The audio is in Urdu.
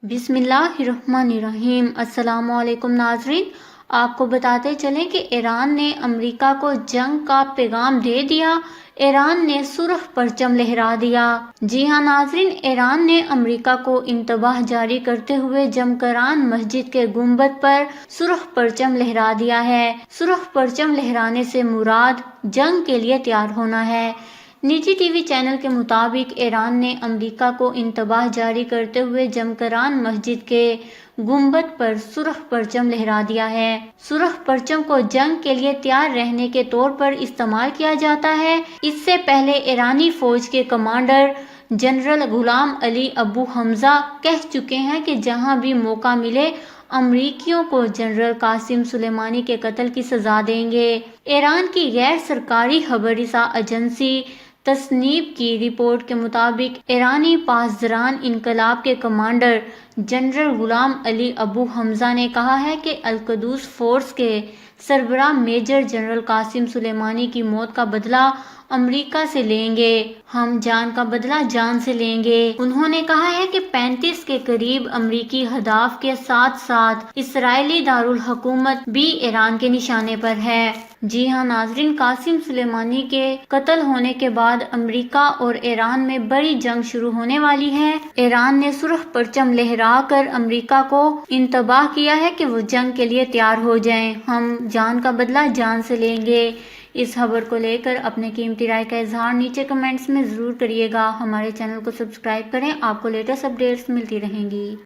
بسم اللہ الرحمن الرحیم۔ السلام علیکم ناظرین، آپ کو بتاتے چلیں کہ ایران نے امریکہ کو جنگ کا پیغام دے دیا، ایران نے سرخ پرچم لہرا دیا۔ جی ہاں ناظرین، ایران نے امریکہ کو انتباہ جاری کرتے ہوئے جمکران مسجد کے گنبد پر سرخ پرچم لہرا دیا ہے۔ سرخ پرچم لہرانے سے مراد جنگ کے لیے تیار ہونا ہے۔ نجی ٹی وی چینل کے مطابق ایران نے امریکہ کو انتباہ جاری کرتے ہوئے جمکران مسجد کے گنبد پر سرخ پرچم لہرا دیا ہے۔ سرخ پرچم کو جنگ کے لیے تیار رہنے کے طور پر استعمال کیا جاتا ہے۔ اس سے پہلے ایرانی فوج کے کمانڈر جنرل غلام علی ابو حمزہ کہہ چکے ہیں کہ جہاں بھی موقع ملے امریکیوں کو جنرل قاسم سلیمانی کے قتل کی سزا دیں گے۔ ایران کی غیر سرکاری خبر رساں ایجنسی تصنیف کی رپورٹ کے مطابق ایرانی پاسداران انقلاب کے کمانڈر جنرل غلام علی ابو حمزہ نے کہا ہے کہ القدس فورس کے سربراہ میجر جنرل قاسم سلیمانی کی موت کا بدلہ امریکہ سے لیں گے، ہم جان کا بدلہ جان سے لیں گے۔ انہوں نے کہا ہے کہ 35 کے قریب امریکی اہداف کے ساتھ ساتھ اسرائیلی دارالحکومت بھی ایران کے نشانے پر ہے۔ جی ہاں ناظرین، قاسم سلیمانی کے قتل ہونے کے بعد امریکہ اور ایران میں بڑی جنگ شروع ہونے والی ہے۔ ایران نے سرخ پرچم لہرا کر امریکہ کو انتباہ کیا ہے کہ وہ جنگ کے لیے تیار ہو جائیں، ہم جان کا بدلہ جان سے لیں گے۔ اس خبر کو لے کر اپنے قیمتی رائے کا اظہار نیچے کمنٹس میں ضرور کریے گا۔ ہمارے چینل کو سبسکرائب کریں، آپ کو لیٹسٹ اپڈیٹس ملتی رہیں گی۔